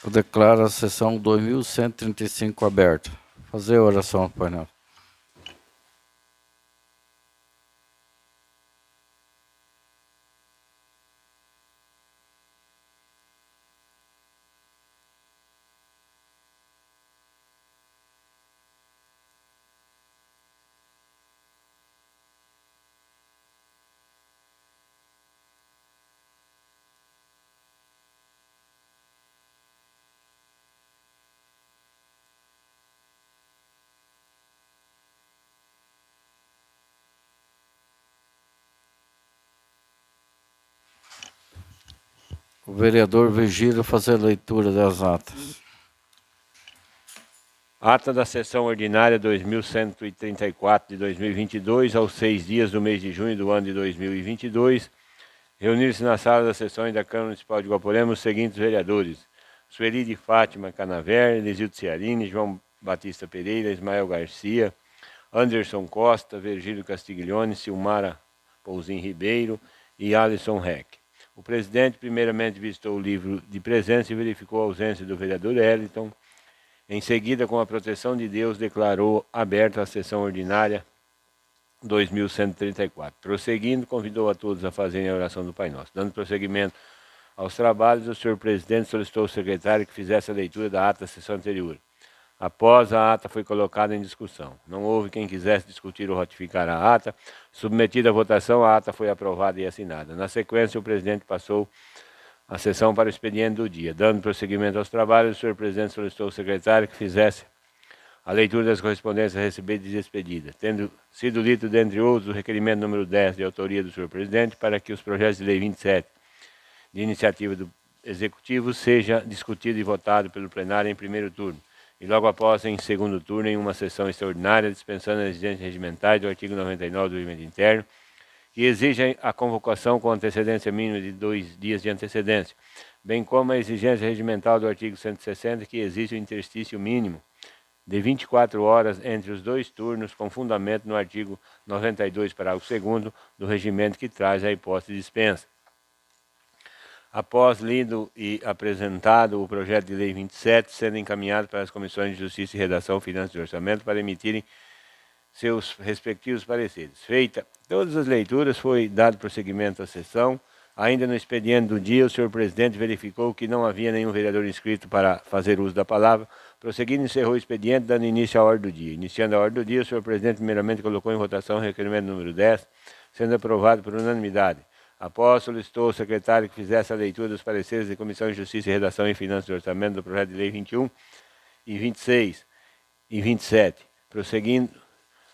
Eu declaro a sessão 2135 aberta. Fazer a oração, Pai Nosso. O vereador Virgílio fazer a leitura das atas. Ata da sessão ordinária 2134 de 2022, aos 6 dias do mês de junho do ano de 2022, reunir-se na sala das sessões da Câmara Municipal de Guaporema os seguintes vereadores: Sueli de Fátima Canaver, Elisildro Ciarini, João Batista Pereira, Ismael Garcia, Anderson Costa, Virgílio Castiglione, Silmara Pouzin Ribeiro e Alisson Reck. O presidente primeiramente visitou o livro de presença e verificou a ausência do vereador Eliton. Em seguida, com a proteção de Deus, declarou aberta a sessão ordinária 2134. Prosseguindo, convidou a todos a fazerem a oração do Pai Nosso. Dando prosseguimento aos trabalhos, o senhor presidente solicitou ao secretário que fizesse a leitura da ata da sessão anterior. Após a ata foi colocada em discussão. Não houve quem quisesse discutir ou ratificar a ata. Submetida à votação, a ata foi aprovada e assinada. Na sequência, o presidente passou a sessão para o expediente do dia. Dando prosseguimento aos trabalhos, o senhor presidente solicitou ao secretário que fizesse a leitura das correspondências recebidas e expedidas, tendo sido lido, dentre outros, o requerimento número 10 de autoria do senhor presidente para que os projetos de lei 27 de iniciativa do Executivo seja discutido e votado pelo plenário em primeiro turno, e logo após em segundo turno em uma sessão extraordinária, dispensando as exigências regimentais do artigo 99 do regimento interno, que exigem a convocação com antecedência mínima de 2 dias de antecedência, bem como a exigência regimental do artigo 160, que exige o interstício mínimo de 24 horas entre os dois turnos, com fundamento no artigo 92, parágrafo 2º do regimento, que traz a hipótese de dispensa. Após lido e apresentado o projeto de lei 27, sendo encaminhado para as comissões de Justiça e Redação, Finanças e Orçamento para emitirem seus respectivos pareceres. Feita todas as leituras, foi dado prosseguimento à sessão. Ainda no expediente do dia, o senhor presidente verificou que não havia nenhum vereador inscrito para fazer uso da palavra. Prosseguindo, encerrou o expediente, dando início à ordem do dia. Iniciando a ordem do dia, o senhor presidente primeiramente colocou em votação o requerimento número 10, sendo aprovado por unanimidade. Após, solicitou ao secretário que fizesse a leitura dos pareceres da Comissão de Justiça e Redação e Finanças e Orçamento do projeto de lei 21 e 26 e 27. Prosseguindo,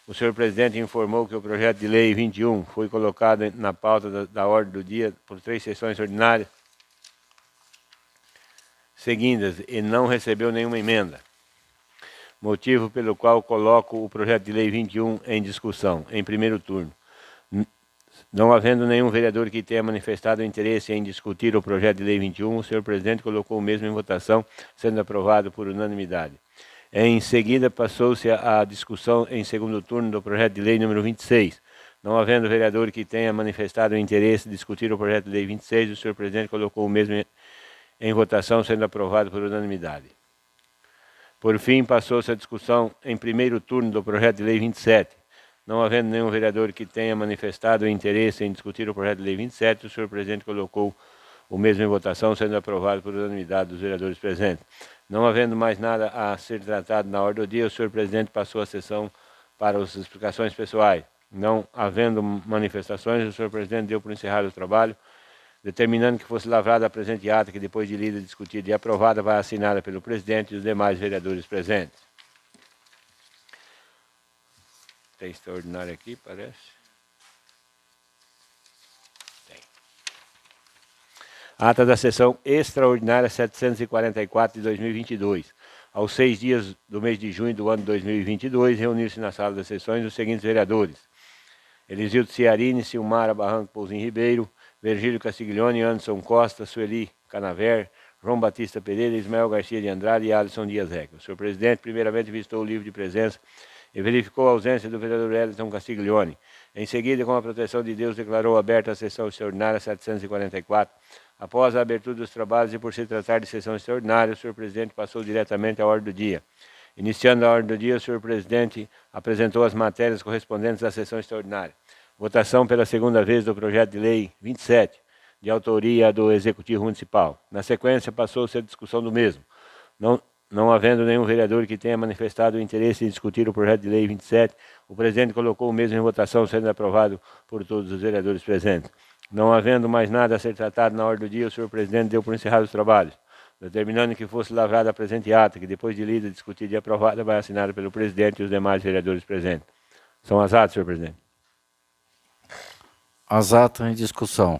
o senhor presidente informou que o projeto de lei 21 foi colocado na pauta da ordem do dia por 3 sessões ordinárias seguidas e não recebeu nenhuma emenda. Motivo pelo qual coloco o projeto de lei 21 em discussão, em primeiro turno. Não havendo nenhum vereador que tenha manifestado interesse em discutir o projeto de lei 21, o senhor presidente colocou o mesmo em votação, sendo aprovado por unanimidade. Em seguida, passou-se a discussão em segundo turno do projeto de lei número 26. Não havendo vereador que tenha manifestado interesse em discutir o projeto de lei 26, o senhor presidente colocou o mesmo em votação, sendo aprovado por unanimidade. Por fim, passou-se a discussão em primeiro turno do projeto de lei 27. Não havendo nenhum vereador que tenha manifestado interesse em discutir o projeto de lei 27, o senhor presidente colocou o mesmo em votação, sendo aprovado por unanimidade dos vereadores presentes. Não havendo mais nada a ser tratado na ordem do dia, o senhor presidente passou a sessão para as explicações pessoais. Não havendo manifestações, o senhor presidente deu por encerrado o trabalho, determinando que fosse lavrada a presente ata, que depois de lida, discutida e aprovada, vai assinada pelo presidente e os demais vereadores presentes. Tem extraordinário aqui, parece. Tem. Ata da sessão extraordinária 744 de 2022. Aos 6 dias do mês de junho do ano de 2022, reunir-se na sala das sessões os seguintes vereadores: Elisildro Ciarini, Silmara Barranco Pouzin Ribeiro, Virgílio Castiglione, Anderson Costa, Sueli Canaver, João Batista Pereira, Ismael Garcia de Andrade e Alisson Dias Reca. O senhor presidente primeiramente visitou o livro de presença e verificou a ausência do vereador Eliton Castiglione. Em seguida, com a proteção de Deus, declarou aberta a sessão extraordinária 744, Após a abertura dos trabalhos e por se tratar de sessão extraordinária, o senhor presidente passou diretamente à ordem do dia. Iniciando a ordem do dia, o senhor presidente apresentou as matérias correspondentes à sessão extraordinária. Votação pela segunda vez do projeto de lei 27, de autoria do Executivo Municipal. Na sequência, passou-se a discussão do mesmo. Não havendo nenhum vereador que tenha manifestado o interesse em discutir o projeto de lei 27, o presidente colocou o mesmo em votação, sendo aprovado por todos os vereadores presentes. Não havendo mais nada a ser tratado na ordem do dia, o senhor presidente deu por encerrados os trabalhos, determinando que fosse lavrada a presente ata, que depois de lida, discutida e aprovada, vai assinada pelo presidente e os demais vereadores presentes. São as atas, senhor presidente. As atas em discussão.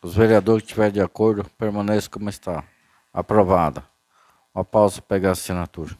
Os vereadores que estiverem de acordo, permaneçam como está. Aprovada. Uma pausa para pegar a assinatura.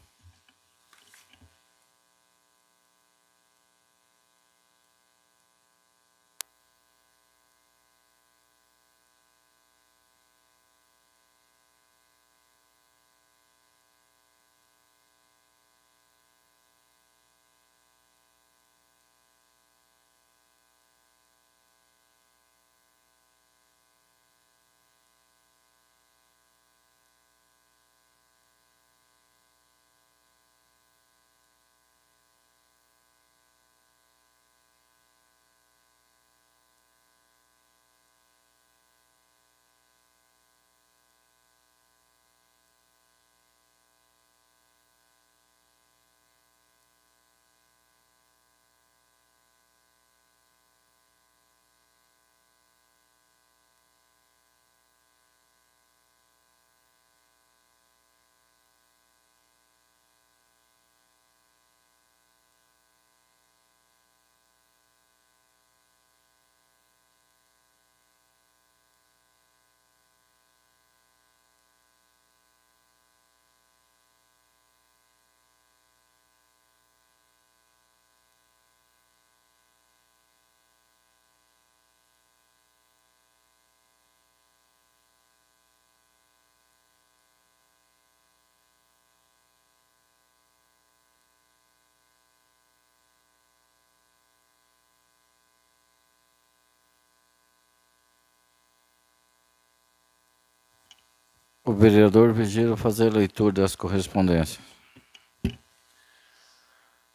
O vereador Vigílio fazer a leitura das correspondências.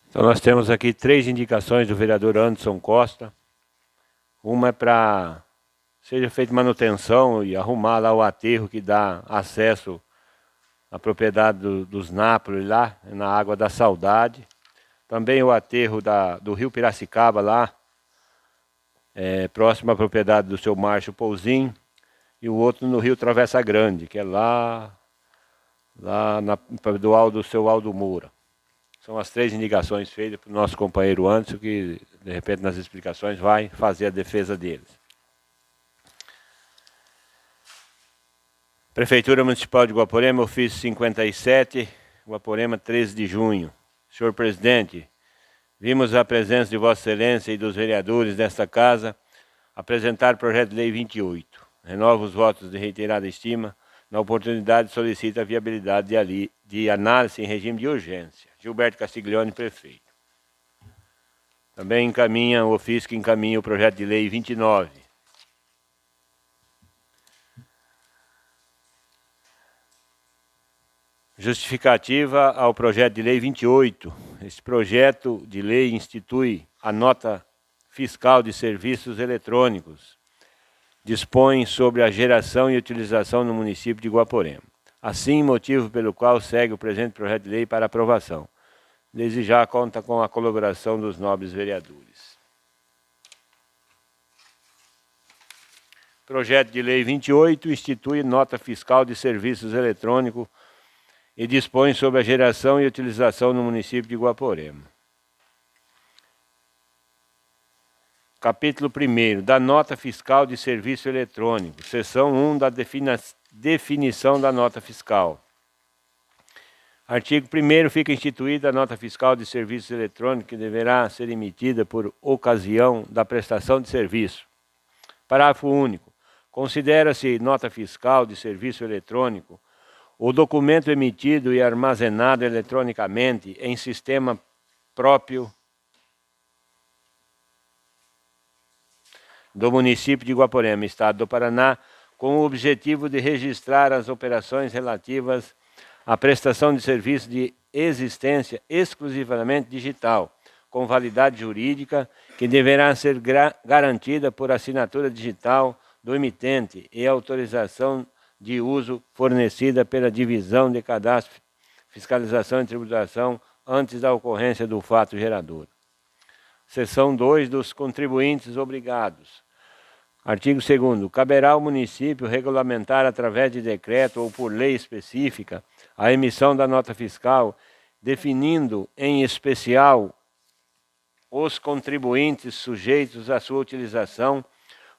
Então nós temos aqui 3 indicações do vereador Anderson Costa. Uma é para seja feita manutenção e arrumar lá o aterro que dá acesso à propriedade dos Nápoles lá, na Água da Saudade. Também o aterro do Rio Piracicaba lá, próximo à propriedade do seu Márcio Pouzinho. E o outro no Rio Travessa Grande, que é lá do seu Aldo Moura. São as 3 indicações feitas para o nosso companheiro Anderson, que de repente nas explicações vai fazer a defesa deles. Prefeitura Municipal de Guaporema, ofício 57, Guaporema, 13 de junho. Senhor presidente, vimos a presença de Vossa Excelência e dos vereadores desta casa apresentar o projeto de lei 28. Renova os votos de reiterada estima. Na oportunidade, solicita a viabilidade de análise em regime de urgência. Gilberto Castiglione, prefeito. Também encaminha o ofício que encaminha o projeto de lei 29. Justificativa ao projeto de lei 28. Esse projeto de lei institui a nota fiscal de serviços eletrônicos. Dispõe sobre a geração e utilização no município de Guaporema. Assim, motivo pelo qual segue o presente projeto de lei para aprovação. Desde já conta com a colaboração dos nobres vereadores. Projeto de lei 28 institui nota fiscal de serviços eletrônicos e dispõe sobre a geração e utilização no município de Guaporema. Capítulo 1º, da nota fiscal de serviço eletrônico. Seção 1 da definição da nota fiscal. Artigo 1º, fica instituída a nota fiscal de serviço eletrônico que deverá ser emitida por ocasião da prestação de serviço. Parágrafo único. Considera-se nota fiscal de serviço eletrônico o documento emitido e armazenado eletronicamente em sistema próprio do município de Guaporema, Estado do Paraná, com o objetivo de registrar as operações relativas à prestação de serviço de existência exclusivamente digital, com validade jurídica, que deverá ser garantida por assinatura digital do emitente e autorização de uso fornecida pela Divisão de Cadastro, Fiscalização e Tributação antes da ocorrência do fato gerador. Seção 2 dos contribuintes obrigados. Artigo 2º. Caberá ao município regulamentar através de decreto ou por lei específica a emissão da nota fiscal, definindo em especial os contribuintes sujeitos à sua utilização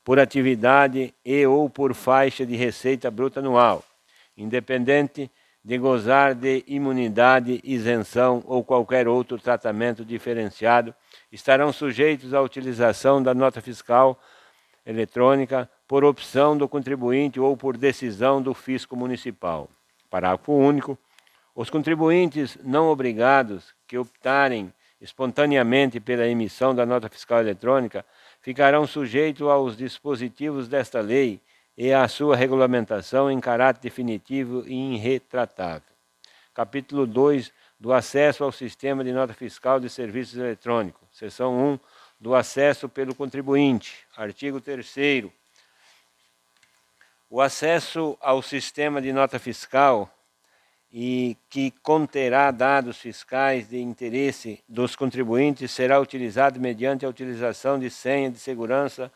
por atividade e ou por faixa de receita bruta anual, independente de gozar de imunidade, isenção ou qualquer outro tratamento diferenciado, estarão sujeitos à utilização da nota fiscal eletrônica por opção do contribuinte ou por decisão do fisco municipal. Parágrafo único. Os contribuintes não obrigados que optarem espontaneamente pela emissão da nota fiscal eletrônica ficarão sujeitos aos dispositivos desta lei e à sua regulamentação em caráter definitivo e irretratável. Capítulo 2 do acesso ao sistema de nota fiscal de serviços eletrônicos. Seção 1 do acesso pelo contribuinte. Artigo 3º. O acesso ao sistema de nota fiscal e que conterá dados fiscais de interesse dos contribuintes será utilizado mediante a utilização de senha de segurança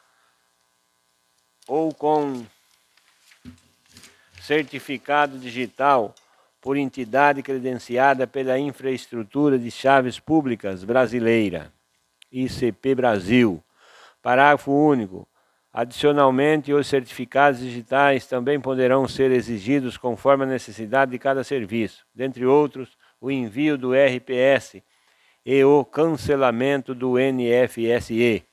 ou com certificado digital por entidade credenciada pela Infraestrutura de Chaves Públicas Brasileira, ICP Brasil. Parágrafo único. Adicionalmente, os certificados digitais também poderão ser exigidos conforme a necessidade de cada serviço, dentre outros, o envio do RPS e o cancelamento do NFSE.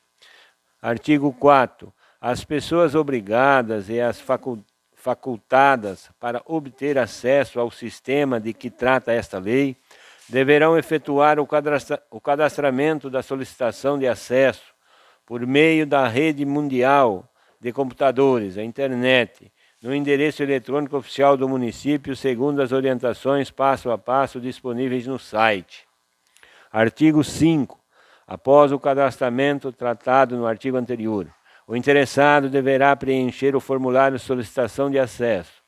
Artigo 4º. As pessoas obrigadas e as facultadas para obter acesso ao sistema de que trata esta lei deverão efetuar o cadastramento da solicitação de acesso por meio da rede mundial de computadores, a internet, no endereço eletrônico oficial do município, segundo as orientações passo a passo disponíveis no site. Artigo 5. Após o cadastramento tratado no artigo anterior, o interessado deverá preencher o formulário de solicitação de acesso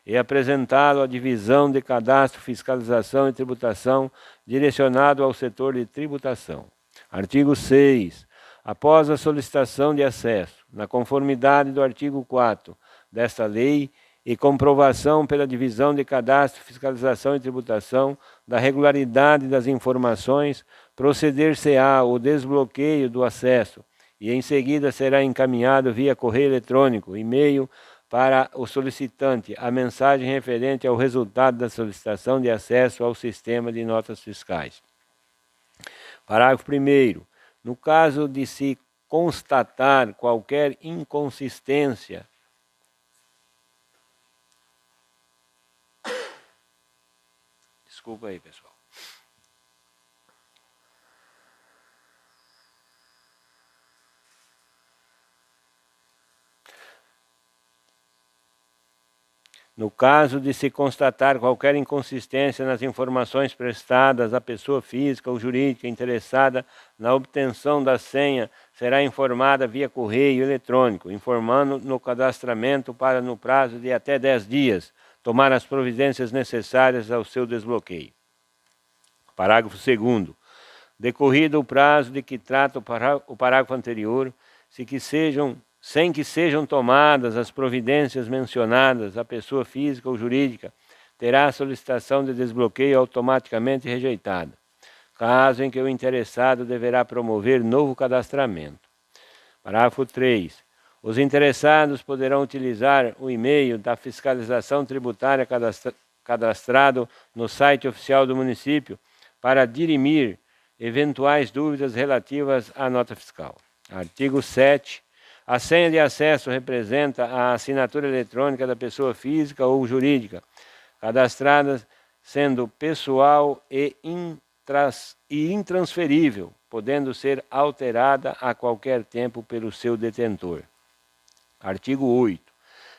e apresentá-lo à Divisão de Cadastro, Fiscalização e Tributação, direcionado ao setor de tributação. Artigo 6. Após a solicitação de acesso, na conformidade do artigo 4º desta lei e comprovação pela Divisão de Cadastro, Fiscalização e Tributação da regularidade das informações, proceder-se-á o desbloqueio do acesso e em seguida será encaminhado via correio eletrônico, e-mail, para o solicitante a mensagem referente ao resultado da solicitação de acesso ao sistema de notas fiscais. Parágrafo 1º. No caso de se constatar qualquer inconsistência desculpa aí, pessoal. No caso de se constatar qualquer inconsistência nas informações prestadas à pessoa física ou jurídica interessada na obtenção da senha, será informada via correio eletrônico, informando no cadastramento para, no prazo de até 10 dias, tomar as providências necessárias ao seu desbloqueio. Parágrafo 2º. Decorrido o prazo de que trata o parágrafo anterior, sem que sejam tomadas as providências mencionadas, a pessoa física ou jurídica terá a solicitação de desbloqueio automaticamente rejeitada, caso em que o interessado deverá promover novo cadastramento. Parágrafo 3. Os interessados poderão utilizar o e-mail da fiscalização tributária cadastrado no site oficial do município para dirimir eventuais dúvidas relativas à nota fiscal. Artigo 7. A senha de acesso representa a assinatura eletrônica da pessoa física ou jurídica, cadastrada sendo pessoal e intransferível, podendo ser alterada a qualquer tempo pelo seu detentor. Artigo 8.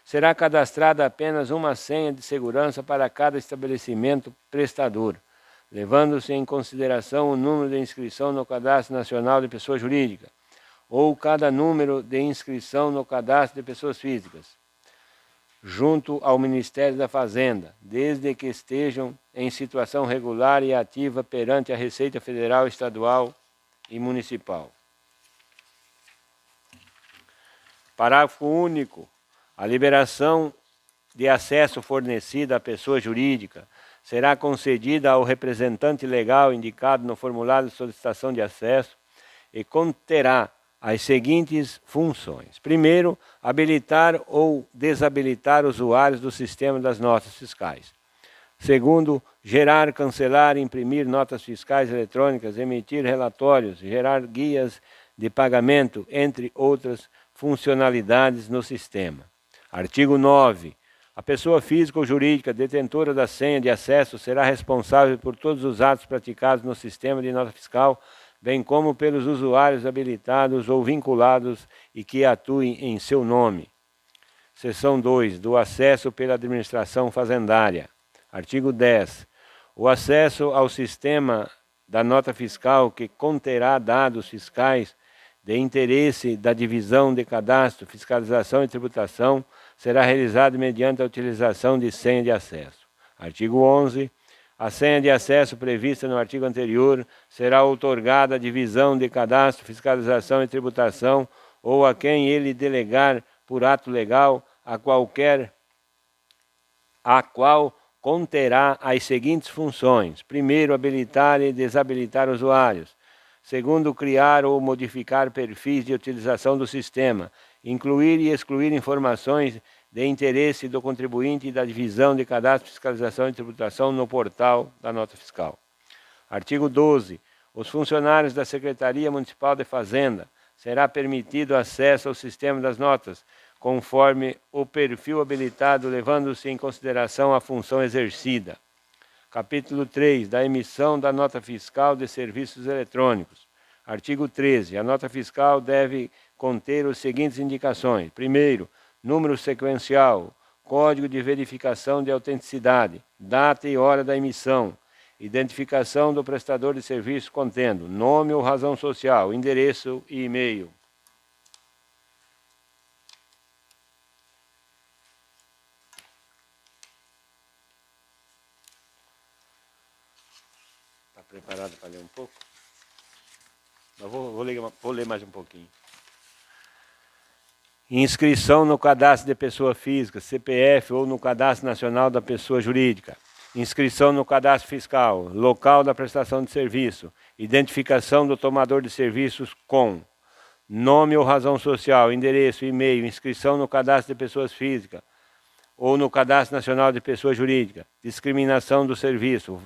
será cadastrada apenas uma senha de segurança para cada estabelecimento prestador, levando-se em consideração o número de inscrição no Cadastro Nacional de Pessoa Jurídica, ou cada número de inscrição no Cadastro de Pessoas Físicas, junto ao Ministério da Fazenda, desde que estejam em situação regular e ativa perante a Receita Federal, Estadual e Municipal. Parágrafo único. A liberação de acesso fornecida à pessoa jurídica será concedida ao representante legal indicado no formulário de solicitação de acesso e conterá as seguintes funções. Primeiro, habilitar ou desabilitar usuários do sistema das notas fiscais. Segundo, gerar, cancelar, imprimir notas fiscais eletrônicas, emitir relatórios, gerar guias de pagamento, entre outras funcionalidades no sistema. Artigo 9. A pessoa física ou jurídica detentora da senha de acesso será responsável por todos os atos praticados no sistema de nota fiscal, bem como pelos usuários habilitados ou vinculados e que atuem em seu nome. Seção 2. Do acesso pela administração fazendária. Artigo 10. O acesso ao sistema da nota fiscal que conterá dados fiscais de interesse da Divisão de Cadastro, Fiscalização e Tributação será realizado mediante a utilização de senha de acesso. Artigo 11. A senha de acesso prevista no artigo anterior será outorgada à Divisão de Cadastro, Fiscalização e Tributação ou a quem ele delegar por ato legal, a qual conterá as seguintes funções. Primeiro, habilitar e desabilitar usuários. Segundo, criar ou modificar perfis de utilização do sistema, incluir e excluir informações de interesse do contribuinte e da Divisão de Cadastro, Fiscalização e Tributação no portal da Nota Fiscal. Artigo 12. Os funcionários da Secretaria Municipal de Fazenda será permitido acesso ao sistema das notas, conforme o perfil habilitado, levando-se em consideração a função exercida. Capítulo 3. Da emissão da nota fiscal de serviços eletrônicos. Artigo 13. A nota fiscal deve conter as seguintes indicações. Primeiro, número sequencial, código de verificação de autenticidade, data e hora da emissão, identificação do prestador de serviço contendo nome ou razão social, endereço e e-mail. Preparado para ler um pouco? Eu vou ler mais um pouquinho. Inscrição no Cadastro de Pessoa Física, CPF, ou no Cadastro Nacional da Pessoa Jurídica. Inscrição no Cadastro Fiscal, local da prestação de serviço, identificação do tomador de serviços com nome ou razão social, endereço, e-mail, inscrição no Cadastro de Pessoas Físicas ou no Cadastro Nacional de Pessoa Jurídica, discriminação do serviço,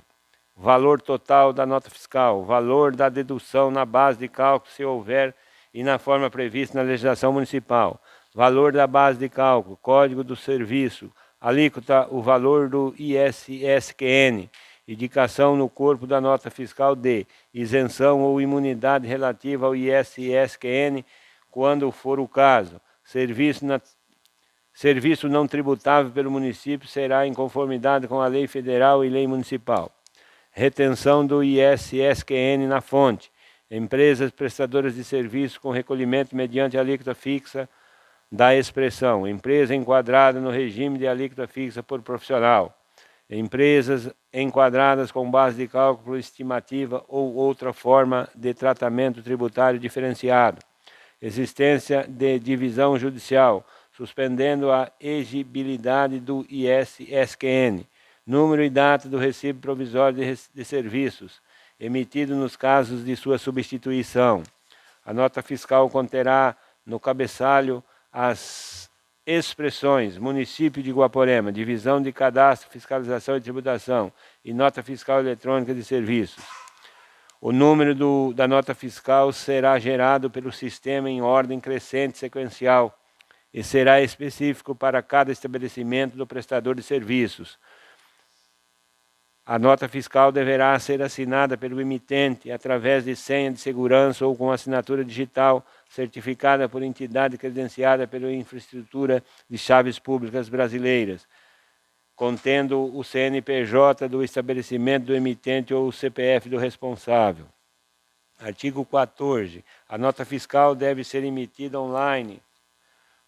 valor total da nota fiscal, valor da dedução na base de cálculo, se houver, e na forma prevista na legislação municipal, valor da base de cálculo, código do serviço, alíquota, o valor do ISSQN, indicação no corpo da nota fiscal de isenção ou imunidade relativa ao ISSQN, quando for o caso, serviço não tributável pelo município será em conformidade com a lei federal e lei municipal. Retenção do ISSQN na fonte. Empresas prestadoras de serviço com recolhimento mediante alíquota fixa da expressão. Empresa enquadrada no regime de alíquota fixa por profissional. Empresas enquadradas com base de cálculo estimativa ou outra forma de tratamento tributário diferenciado. Existência de divisão judicial, suspendendo a exigibilidade do ISSQN. Número e data do recibo provisório de serviços, emitido nos casos de sua substituição. A nota fiscal conterá no cabeçalho as expressões município de Guaporema, divisão de cadastro, fiscalização e tributação e nota fiscal eletrônica de serviços. O número da nota fiscal será gerado pelo sistema em ordem crescente sequencial e será específico para cada estabelecimento do prestador de serviços. A nota fiscal deverá ser assinada pelo emitente através de senha de segurança ou com assinatura digital, certificada por entidade credenciada pela Infraestrutura de Chaves Públicas Brasileiras, contendo o CNPJ do estabelecimento do emitente ou o CPF do responsável. Artigo 14. A nota fiscal deve ser emitida online,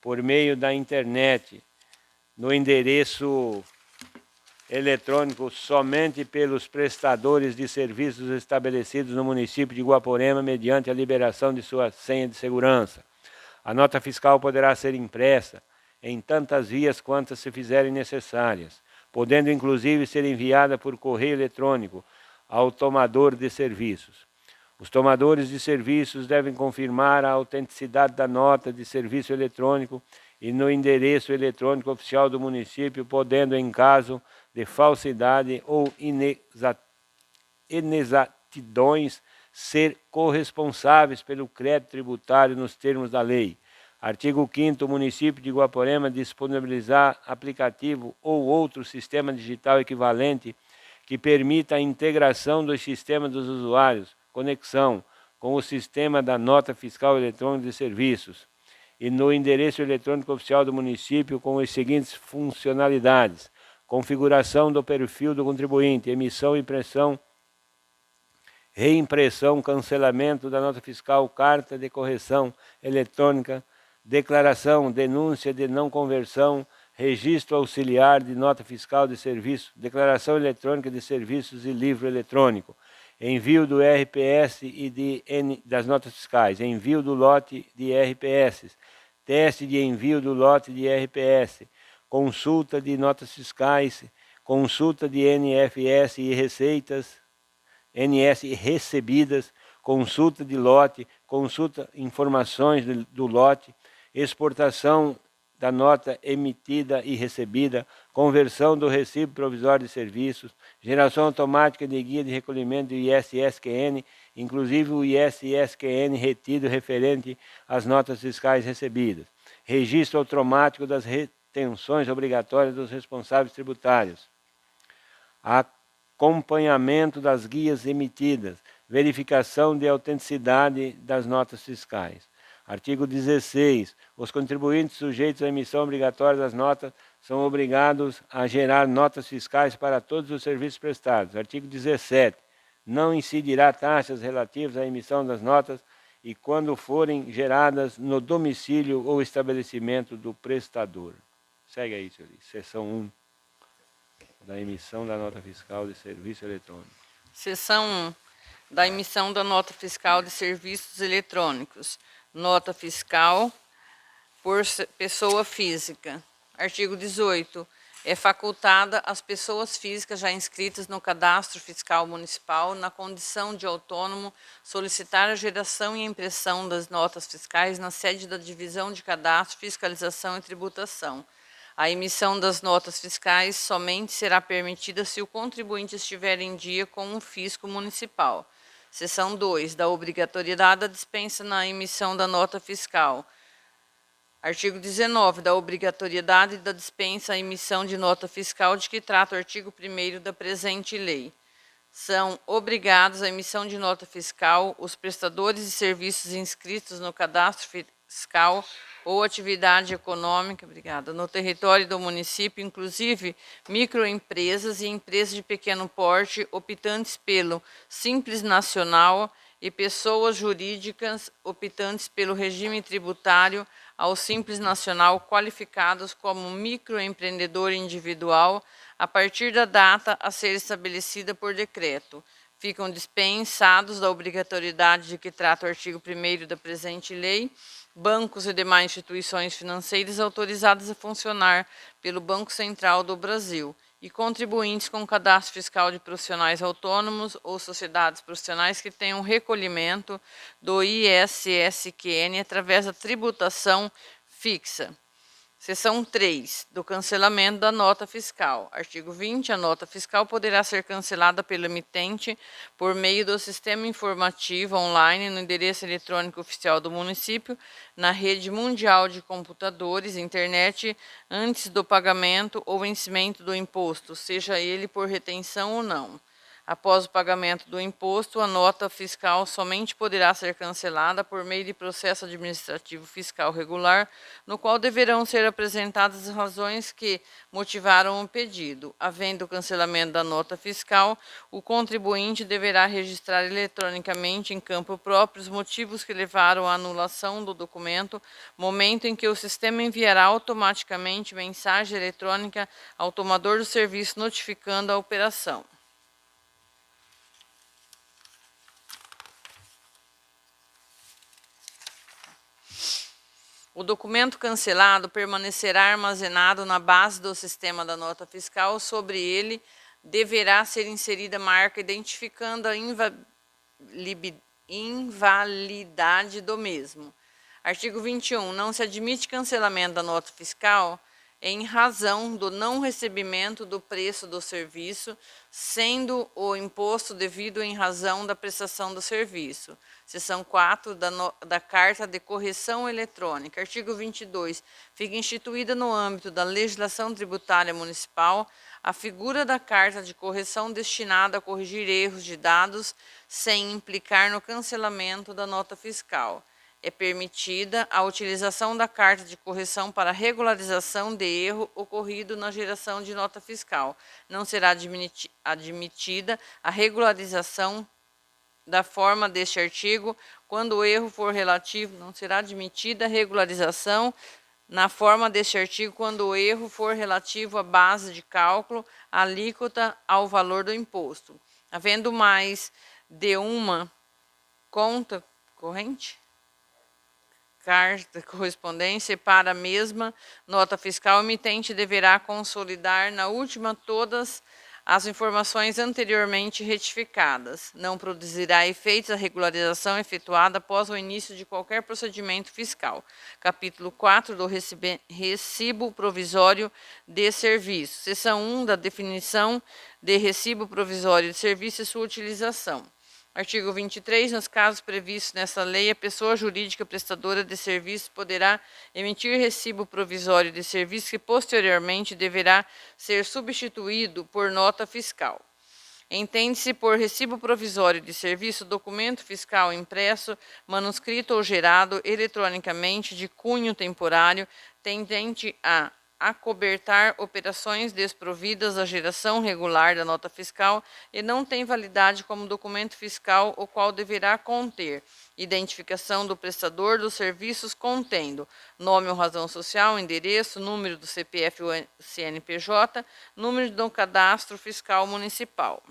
por meio da internet, no endereço eletrônico somente pelos prestadores de serviços estabelecidos no município de Guaporema mediante a liberação de sua senha de segurança. A nota fiscal poderá ser impressa em tantas vias quantas se fizerem necessárias, podendo inclusive ser enviada por correio eletrônico ao tomador de serviços. Os tomadores de serviços devem confirmar a autenticidade da nota de serviço eletrônico e no endereço eletrônico oficial do município, podendo, em caso de falsidade ou inexatidões, ser corresponsáveis pelo crédito tributário nos termos da lei. Artigo 5º. O município de Guaporema disponibilizar aplicativo ou outro sistema digital equivalente que permita a integração dos sistemas dos usuários, conexão com o sistema da nota fiscal eletrônica de serviços e no endereço eletrônico oficial do município com as seguintes funcionalidades: configuração do perfil do contribuinte, emissão, impressão, reimpressão, cancelamento da nota fiscal, carta de correção eletrônica, declaração, denúncia de não conversão, registro auxiliar de nota fiscal de serviço, declaração eletrônica de serviços e livro eletrônico, envio do RPS e das notas fiscais, envio do lote de RPS, teste de envio do lote de RPS, consulta de notas fiscais, consulta de NFS e receitas, NS recebidas, consulta de lote, consulta informações do lote, exportação da nota emitida e recebida, conversão do recibo provisório de serviços, geração automática de guia de recolhimento do ISSQN, inclusive o ISSQN retido referente às notas fiscais recebidas, registro automático das retenções obrigatórias dos responsáveis tributários, acompanhamento das guias emitidas, verificação de autenticidade das notas fiscais. Artigo 16. Os contribuintes sujeitos à emissão obrigatória das notas são obrigados a gerar notas fiscais para todos os serviços prestados. Artigo 17. Não incidirá taxas relativas à emissão das notas e quando forem geradas no domicílio ou estabelecimento do prestador. Segue aí, senhor. Seção 1 da emissão da nota fiscal de serviço eletrônico. Seção 1 da emissão da nota fiscal de serviços eletrônicos. Nota fiscal por pessoa física. Artigo 18. É facultada às pessoas físicas já inscritas no Cadastro Fiscal Municipal, na condição de autônomo, solicitar a geração e impressão das notas fiscais na sede da Divisão de Cadastro, Fiscalização e Tributação. A emissão das notas fiscais somente será permitida se o contribuinte estiver em dia com o fisco municipal. Seção 2. Da obrigatoriedade da dispensa na emissão da nota fiscal. Artigo 19. Da obrigatoriedade da dispensa à emissão de nota fiscal de que trata o artigo 1º da presente lei. São obrigados à emissão de nota fiscal os prestadores de serviços inscritos no cadastro fiscal ou atividade econômica, no território do município, inclusive microempresas e empresas de pequeno porte optantes pelo Simples Nacional e pessoas jurídicas optantes pelo regime tributário ao Simples Nacional qualificados como microempreendedor individual a partir da data a ser estabelecida por decreto. Ficam dispensados da obrigatoriedade de que trata o artigo 1º da presente lei, bancos e demais instituições financeiras autorizadas a funcionar pelo Banco Central do Brasil e contribuintes com cadastro fiscal de profissionais autônomos ou sociedades profissionais que tenham recolhimento do ISSQN através da tributação fixa. Seção 3, do cancelamento da nota fiscal. Artigo 20. A nota fiscal poderá ser cancelada pelo emitente por meio do sistema informativo online no endereço eletrônico oficial do município, na rede mundial de computadores, internet, antes do pagamento ou vencimento do imposto, seja ele por retenção ou não. Após o pagamento do imposto, a nota fiscal somente poderá ser cancelada por meio de processo administrativo fiscal regular, no qual deverão ser apresentadas as razões que motivaram o pedido. Havendo o cancelamento da nota fiscal, o contribuinte deverá registrar eletronicamente em campo próprio os motivos que levaram à anulação do documento, momento em que o sistema enviará automaticamente mensagem eletrônica ao tomador do serviço notificando a operação. O documento cancelado permanecerá armazenado na base do sistema da nota fiscal. Sobre ele deverá ser inserida marca identificando a invalidade do mesmo. Artigo 21. Não se admite cancelamento da nota fiscal em razão do não recebimento do preço do serviço, sendo o imposto devido em razão da prestação do serviço. Seção 4 da Carta de Correção Eletrônica. Artigo 22. Fica instituída no âmbito da legislação tributária municipal a figura da carta de correção destinada a corrigir erros de dados sem implicar no cancelamento da nota fiscal. É permitida a utilização da carta de correção para regularização de erro ocorrido na geração de nota fiscal. Não será admitida a regularização da forma deste artigo quando o erro for relativo. Não será admitida a regularização na forma deste artigo quando o erro for relativo à base de cálculo, à alíquota, ao valor do imposto. Havendo mais de uma conta corrente, carta, correspondência para a mesma nota fiscal, o emitente deverá consolidar na última todas as informações anteriormente retificadas. Não produzirá efeitos a regularização efetuada após o início de qualquer procedimento fiscal. Capítulo 4 do Recibo Provisório de Serviço. Seção 1 da definição de recibo provisório de serviço e sua utilização. Artigo 23. Nos casos previstos nesta lei, a pessoa jurídica prestadora de serviço poderá emitir recibo provisório de serviço que posteriormente deverá ser substituído por nota fiscal. Entende-se por recibo provisório de serviço documento fiscal impresso, manuscrito ou gerado eletronicamente de cunho temporário, tendente a acobertar operações desprovidas da geração regular da nota fiscal e não tem validade como documento fiscal, o qual deverá conter identificação do prestador dos serviços contendo nome ou razão social, endereço, número do CPF ou CNPJ, número do cadastro fiscal municipal.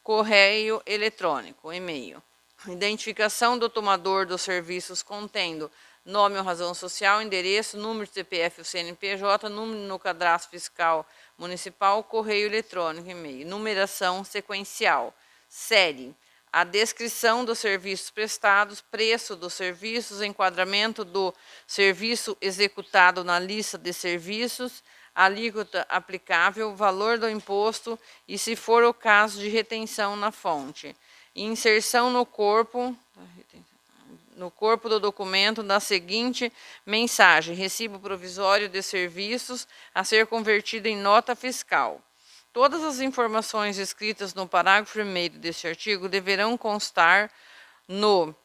Correio eletrônico, e-mail. Identificação do tomador dos serviços contendo nome ou razão social, endereço, número de CPF ou CNPJ, número no cadastro fiscal municipal, correio eletrônico, e-mail. Numeração sequencial. Série. A descrição dos serviços prestados, preço dos serviços, enquadramento do serviço executado na lista de serviços, alíquota aplicável, valor do imposto e, se for o caso, de retenção na fonte. Inserção no corpo do documento da seguinte mensagem: recibo provisório de serviços a ser convertido em nota fiscal. Todas as informações escritas no parágrafo 1º deste artigo deverão constar no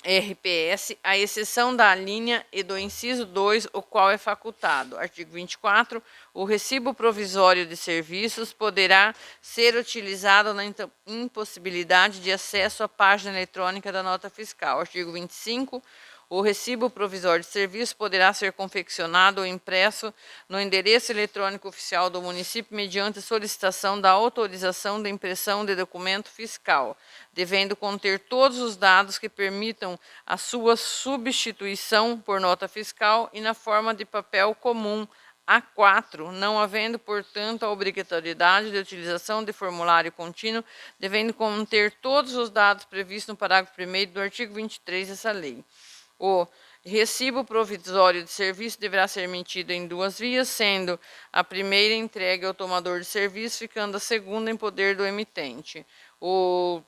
RPS, à exceção da linha e do inciso 2, o qual é facultado. Artigo 24. O recibo provisório de serviços poderá ser utilizado na impossibilidade de acesso à página eletrônica da nota fiscal. Artigo 25. O recibo provisório de serviço poderá ser confeccionado ou impresso no endereço eletrônico oficial do município mediante solicitação da autorização de impressão de documento fiscal, devendo conter todos os dados que permitam a sua substituição por nota fiscal e na forma de papel comum A4, não havendo, portanto, a obrigatoriedade de utilização de formulário contínuo, devendo conter todos os dados previstos no parágrafo 1º do artigo 23 dessa lei. O recibo provisório de serviço deverá ser emitido em 2 vias, sendo a primeira entregue ao tomador de serviço, ficando a segunda em poder do emitente. O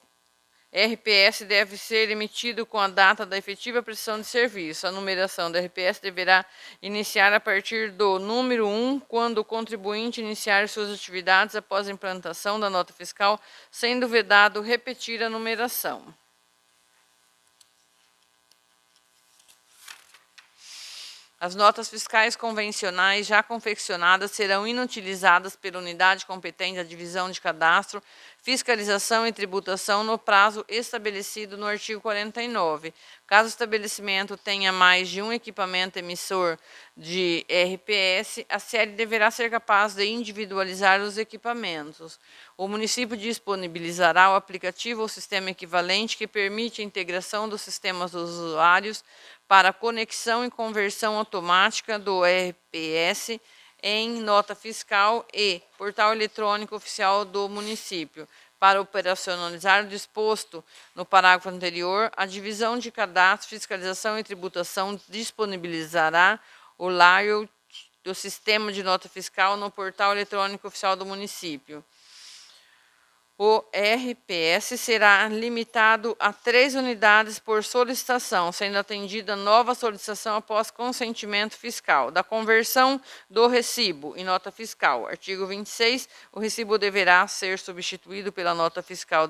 RPS deve ser emitido com a data da efetiva prestação de serviço. A numeração do RPS deverá iniciar a partir do número 1, quando o contribuinte iniciar suas atividades após a implantação da nota fiscal, sendo vedado repetir a numeração. As notas fiscais convencionais já confeccionadas serão inutilizadas pela unidade competente da divisão de cadastro, fiscalização e tributação no prazo estabelecido no artigo 49. Caso o estabelecimento tenha mais de um equipamento emissor de RPS, a série deverá ser capaz de individualizar os equipamentos. O município disponibilizará o aplicativo ou sistema equivalente que permite a integração dos sistemas dos usuários para conexão e conversão automática do RPS em nota fiscal e portal eletrônico oficial do município. Para operacionalizar o disposto no parágrafo anterior, a divisão de cadastro, fiscalização e tributação disponibilizará o layout do sistema de nota fiscal no portal eletrônico oficial do município. O RPS será limitado a 3 unidades por solicitação, sendo atendida nova solicitação após consentimento fiscal. Da conversão do recibo em nota fiscal. Artigo 26. O recibo deverá ser substituído pela nota fiscal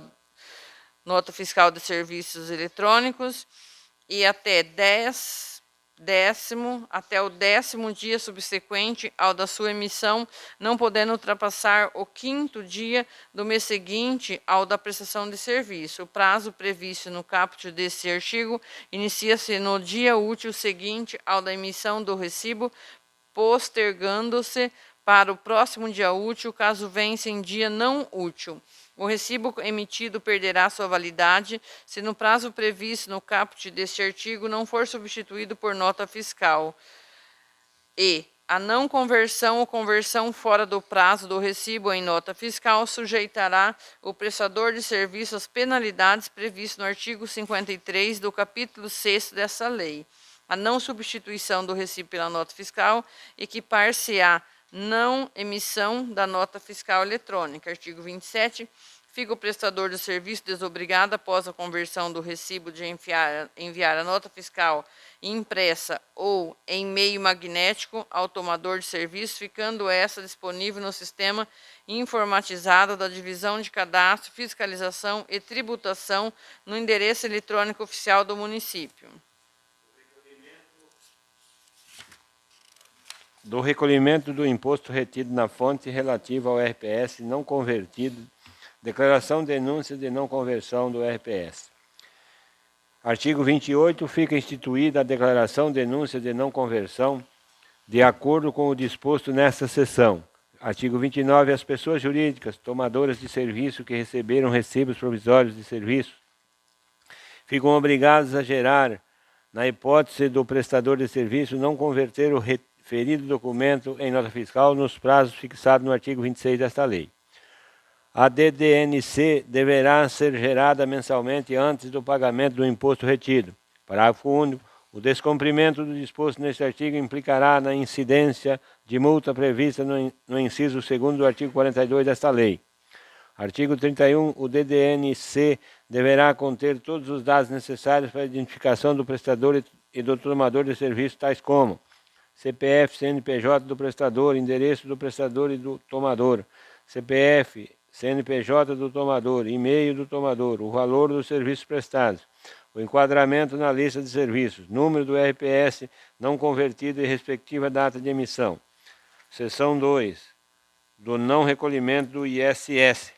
de serviços eletrônicos e até o 10º dia subsequente ao da sua emissão, não podendo ultrapassar o 5º dia do mês seguinte ao da prestação de serviço. O prazo previsto no caput deste artigo inicia-se no dia útil seguinte ao da emissão do recibo, postergando-se para o próximo dia útil, caso vença em dia não útil. O recibo emitido perderá sua validade se no prazo previsto no caput deste artigo não for substituído por nota fiscal. E a não conversão ou conversão fora do prazo do recibo em nota fiscal sujeitará o prestador de serviço às penalidades previstas no artigo 53 do capítulo 6º dessa lei. A não substituição do recibo pela nota fiscal equipar-se-á não emissão da nota fiscal eletrônica. Artigo 27. Fica o prestador do serviço desobrigado, após a conversão do recibo, de enviar a nota fiscal impressa ou em meio magnético ao tomador de serviço, ficando essa disponível no sistema informatizado da Divisão de Cadastro, Fiscalização e Tributação no endereço eletrônico oficial do município. Do recolhimento do imposto retido na fonte relativa ao RPS não convertido, declaração denúncia de não conversão do RPS. Artigo 28. Fica instituída a declaração denúncia de não conversão de acordo com o disposto nesta seção. Artigo 29. As pessoas jurídicas tomadoras de serviço que receberam recibos provisórios de serviço ficam obrigadas a gerar, na hipótese do prestador de serviço não converter o referido documento em nota fiscal nos prazos fixados no artigo 26 desta lei. A DDNC deverá ser gerada mensalmente antes do pagamento do imposto retido. Parágrafo único. O descumprimento do disposto neste artigo implicará na incidência de multa prevista no inciso 2º do artigo 42 desta lei. Artigo 31. O DDNC deverá conter todos os dados necessários para a identificação do prestador e do tomador de serviço, tais como CPF, CNPJ do prestador, endereço do prestador e do tomador, CPF, CNPJ do tomador, e-mail do tomador, o valor dos serviços prestados, o enquadramento na lista de serviços, número do RPS não convertido e respectiva data de emissão. Seção 2. Do não recolhimento do ISS.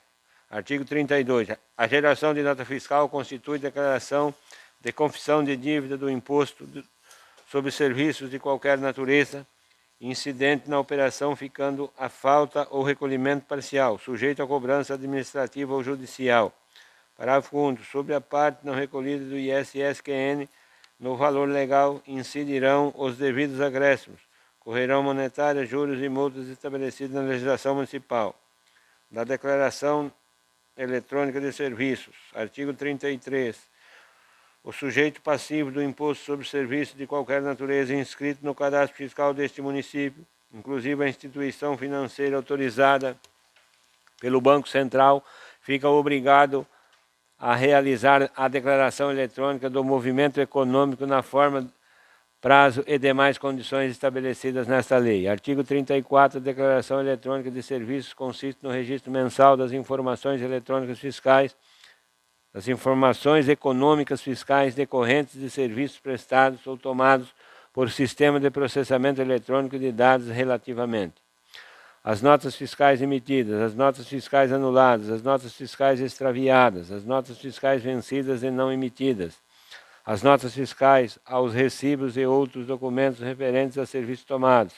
Artigo 32. A geração de nota fiscal constitui declaração de confissão de dívida do imposto sobre serviços de qualquer natureza, incidente na operação, ficando a falta ou recolhimento parcial, sujeito a cobrança administrativa ou judicial. Parágrafo único. Sobre a parte não recolhida do ISS-QN, no valor legal incidirão os devidos acréscimos, correrão monetárias, juros e multas estabelecidos na legislação municipal. Da declaração eletrônica de serviços. Artigo 33. O sujeito passivo do imposto sobre serviços de qualquer natureza inscrito no cadastro fiscal deste município, inclusive a instituição financeira autorizada pelo Banco Central, fica obrigado a realizar a declaração eletrônica do movimento econômico na forma, prazo e demais condições estabelecidas nesta lei. Artigo 34. A declaração eletrônica de serviços consiste no registro mensal das informações eletrônicas fiscais, das informações econômicas fiscais decorrentes de serviços prestados ou tomados por sistema de processamento eletrônico de dados relativamente as notas fiscais emitidas, as notas fiscais anuladas, as notas fiscais extraviadas, as notas fiscais vencidas e não emitidas, as notas fiscais aos recibos e outros documentos referentes a serviços tomados,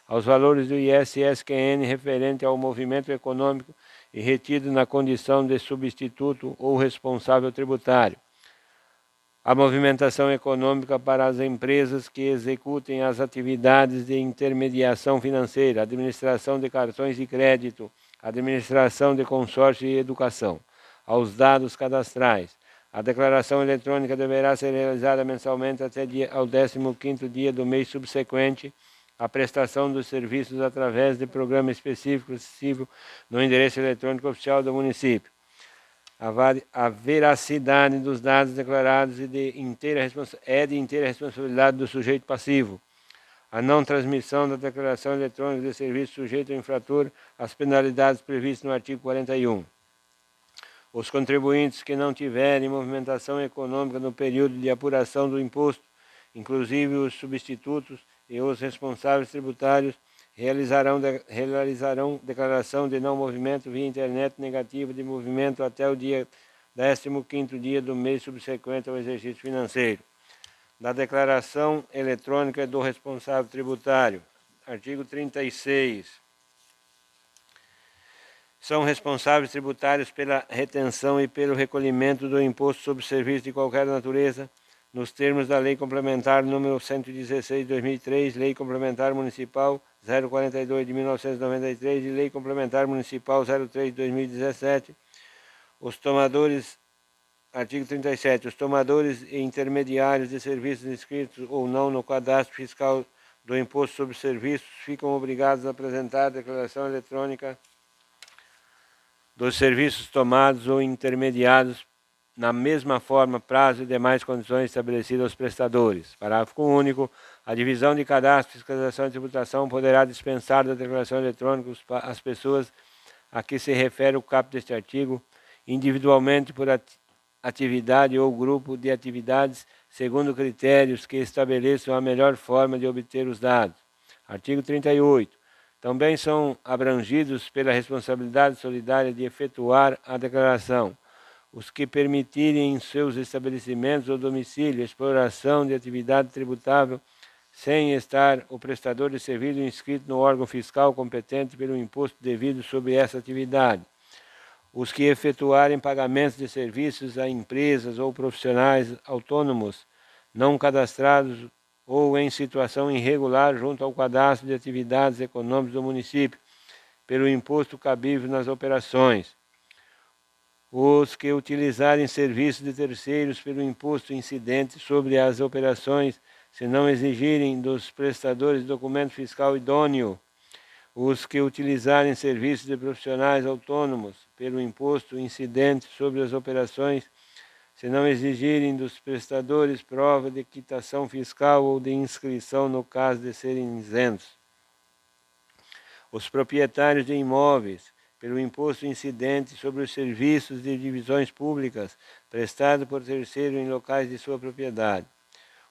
aos valores do ISSQN referente ao movimento econômico e retido na condição de substituto ou responsável tributário, a movimentação econômica para as empresas que executem as atividades de intermediação financeira, administração de cartões de crédito, administração de consórcio e educação, aos dados cadastrais. A declaração eletrônica deverá ser realizada mensalmente até ao 15º dia do mês subsequente à prestação dos serviços através de programa específico acessível no endereço eletrônico oficial do município. A veracidade dos dados declarados é de inteira responsabilidade do sujeito passivo. A não transmissão da declaração eletrônica de serviço sujeito ao infrator às penalidades previstas no artigo 41. Os contribuintes que não tiverem movimentação econômica no período de apuração do imposto, inclusive os substitutos e os responsáveis tributários, realizarão declaração de não movimento via internet negativa de movimento até o dia 15º dia do mês subsequente ao exercício financeiro. Da declaração eletrônica do responsável tributário. Artigo 36. São responsáveis tributários pela retenção e pelo recolhimento do imposto sobre serviço de qualquer natureza, nos termos da Lei Complementar nº 116 de 2003, Lei Complementar Municipal 042 de 1993 e Lei Complementar Municipal 03 de 2017, os tomadores, artigo 37, os tomadores e intermediários de serviços inscritos ou não no cadastro fiscal do Imposto sobre Serviços ficam obrigados a apresentar a declaração eletrônica dos serviços tomados ou intermediados na mesma forma, prazo e demais condições estabelecidas aos prestadores. Parágrafo único. A divisão de cadastro, fiscalização e tributação poderá dispensar da declaração eletrônica as pessoas a que se refere o caput deste artigo, individualmente por atividade ou grupo de atividades, segundo critérios que estabeleçam a melhor forma de obter os dados. Artigo 38. Também são abrangidos pela responsabilidade solidária de efetuar a declaração os que permitirem em seus estabelecimentos ou domicílio exploração de atividade tributável sem estar o prestador de serviço inscrito no órgão fiscal competente pelo imposto devido sobre essa atividade. Os que efetuarem pagamentos de serviços a empresas ou profissionais autônomos não cadastrados ou em situação irregular junto ao cadastro de atividades econômicas do município pelo imposto cabível nas operações. Os que utilizarem serviços de terceiros pelo imposto incidente sobre as operações, se não exigirem dos prestadores documento fiscal idôneo. Os que utilizarem serviços de profissionais autônomos pelo imposto incidente sobre as operações, se não exigirem dos prestadores prova de quitação fiscal ou de inscrição no caso de serem isentos. Os proprietários de imóveis, pelo imposto incidente sobre os serviços de divisões públicas prestados por terceiro em locais de sua propriedade.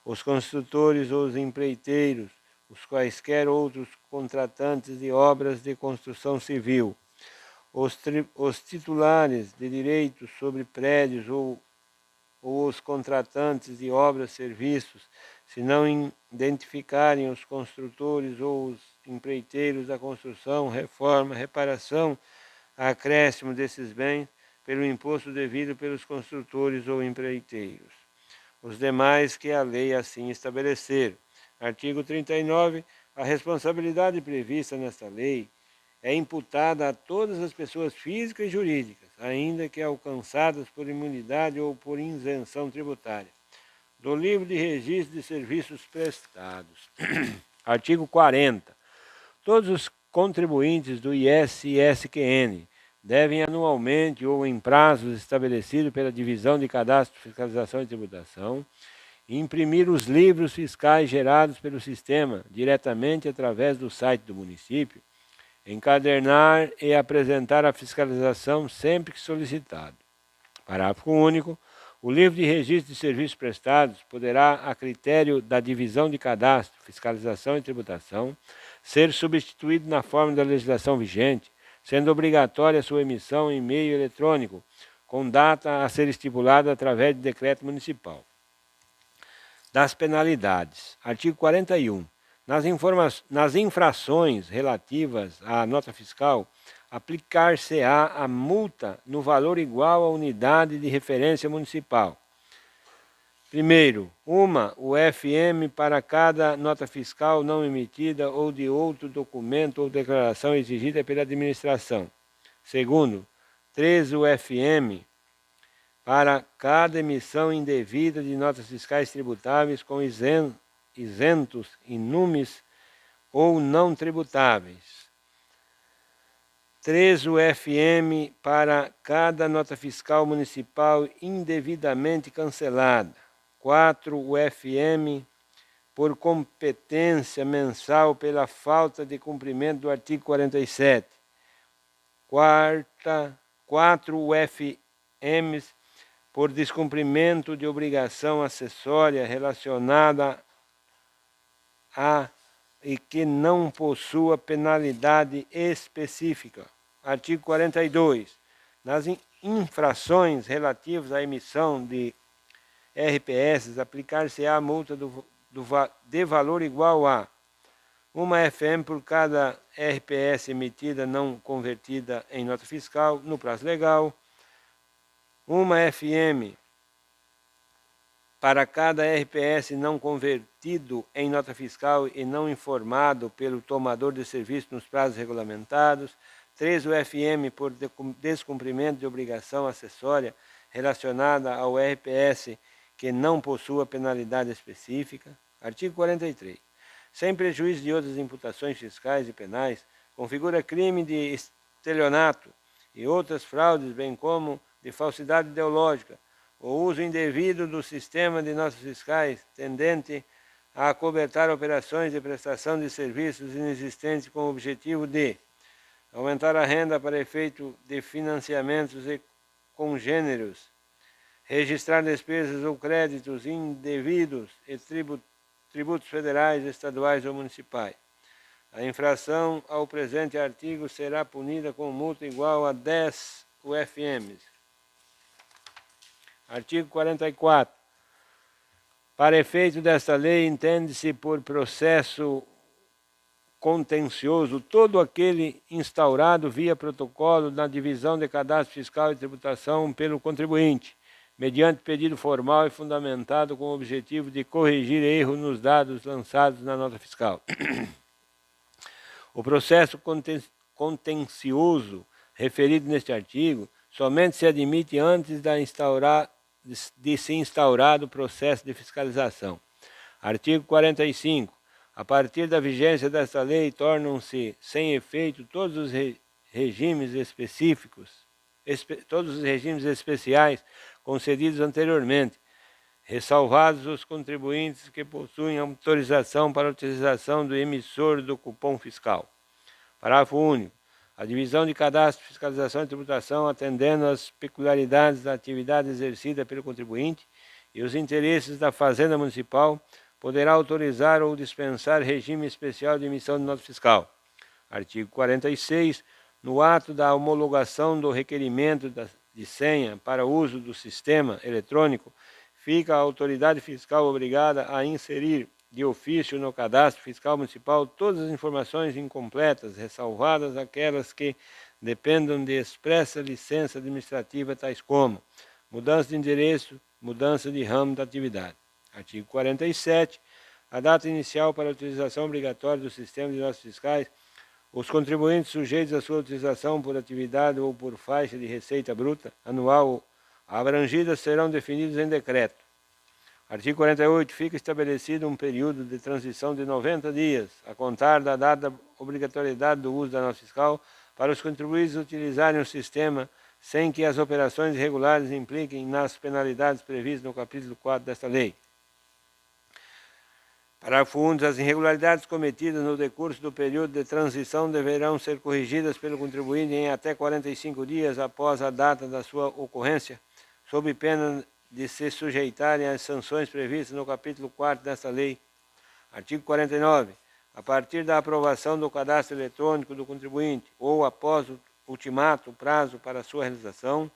Os construtores ou os empreiteiros, os quaisquer outros contratantes de obras de construção civil. Os titulares de direitos sobre prédios ou os contratantes de obras e serviços, se não identificarem os construtores ou os empreiteiros da construção, reforma, reparação, acréscimo desses bens pelo imposto devido pelos construtores ou empreiteiros. Os demais que a lei assim estabelecer. Artigo 39. A responsabilidade prevista nesta lei é imputada a todas as pessoas físicas e jurídicas, ainda que alcançadas por imunidade ou por isenção tributária. do Livro de Registro de Serviços Prestados. Artigo 40. Todos os contribuintes do IS e ISQN devem anualmente ou em prazos estabelecidos pela Divisão de Cadastro, Fiscalização e Tributação imprimir os livros fiscais gerados pelo sistema diretamente através do site do município, encadernar e apresentar a fiscalização sempre que solicitado. Parágrafo único. O livro de registro de serviços prestados poderá, a critério da Divisão de Cadastro, Fiscalização e Tributação, ser substituído na forma da legislação vigente, sendo obrigatória a sua emissão em meio eletrônico, com data a ser estipulada através de decreto municipal. Das penalidades. Artigo 41. Nas infrações relativas à nota fiscal, aplicar-se-á a multa no valor igual à unidade de referência municipal. Primeiro, uma UFM para cada nota fiscal não emitida ou de outro documento ou declaração exigida pela administração. Segundo, 3 UFM para cada emissão indevida de notas fiscais tributáveis com isentos, inumes ou não tributáveis. 3 UFM para cada nota fiscal municipal indevidamente cancelada. 4 UFM por competência mensal pela falta de cumprimento do artigo 47. 4 UFMs por descumprimento de obrigação acessória relacionada a e que não possua penalidade específica. Artigo 42. Nas infrações relativas à emissão de RPS, aplicar-se-á a multa de valor igual a uma FM por cada RPS emitida não convertida em nota fiscal no prazo legal, uma FM para cada RPS não convertido em nota fiscal e não informado pelo tomador de serviço nos prazos regulamentados, 3 UFM por descumprimento de obrigação acessória relacionada ao RPS que não possua penalidade específica. Artigo 43. Sem prejuízo de outras imputações fiscais e penais, configura crime de estelionato e outras fraudes, bem como de falsidade ideológica, o uso indevido do sistema de notas fiscais tendente a acobertar operações de prestação de serviços inexistentes com o objetivo de aumentar a renda para efeito de financiamentos e congêneros, registrar despesas ou créditos indevidos e tributos federais, estaduais ou municipais. A infração ao presente artigo será punida com multa igual a 10 UFMs. Artigo 44. Para efeito desta lei, entende-se por processo contencioso todo aquele instaurado via protocolo na divisão de cadastro fiscal e tributação pelo contribuinte, mediante pedido formal e fundamentado com o objetivo de corrigir erros nos dados lançados na nota fiscal. O processo contencioso referido neste artigo somente se admite antes de se instaurar o processo de fiscalização. Artigo 45. A partir da vigência desta lei, tornam-se sem efeito todos os regimes especiais concedidos anteriormente, ressalvados os contribuintes que possuem autorização para a utilização do emissor do cupom fiscal. Parágrafo único. A divisão de cadastro, fiscalização e tributação, atendendo às peculiaridades da atividade exercida pelo contribuinte e os interesses da Fazenda Municipal, poderá autorizar ou dispensar regime especial de emissão de nota fiscal. Artigo 46. No ato da homologação do requerimento de senha para uso do sistema eletrônico, fica a autoridade fiscal obrigada a inserir de ofício no cadastro fiscal municipal todas as informações incompletas, ressalvadas aquelas que dependam de expressa licença administrativa, tais como mudança de endereço, mudança de ramo da atividade. Artigo 47. A data inicial para a utilização obrigatória do sistema de notas fiscais, os contribuintes sujeitos à sua utilização por atividade ou por faixa de receita bruta anual abrangida serão definidos em decreto. Artigo 48. Fica estabelecido um período de transição de 90 dias, a contar da data da obrigatoriedade do uso da nota fiscal, para os contribuintes utilizarem o sistema sem que as operações irregulares impliquem nas penalidades previstas no capítulo 4 desta lei. Parágrafo único. As irregularidades cometidas no decurso do período de transição deverão ser corrigidas pelo contribuinte em até 45 dias após a data da sua ocorrência, sob pena de se sujeitarem às sanções previstas no capítulo 4 desta lei. Artigo 49. A partir da aprovação do cadastro eletrônico do contribuinte ou após o ultimato prazo para sua realização,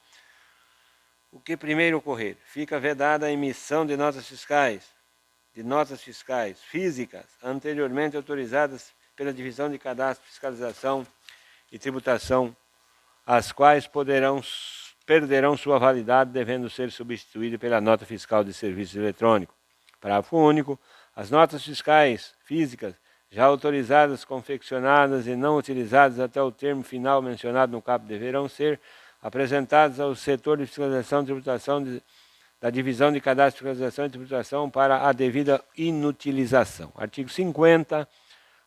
o que primeiro ocorrer, fica vedada a emissão de notas fiscais físicas anteriormente autorizadas pela Divisão de Cadastro, Fiscalização e Tributação, as quais perderão sua validade, devendo ser substituídas pela nota fiscal de serviços eletrônicos. Parágrafo único. As notas fiscais físicas já autorizadas, confeccionadas e não utilizadas até o termo final mencionado no caput deverão ser apresentadas ao setor de fiscalização e tributação da Divisão de Cadastro, Fiscalização e Tributação para a devida inutilização. Artigo 50.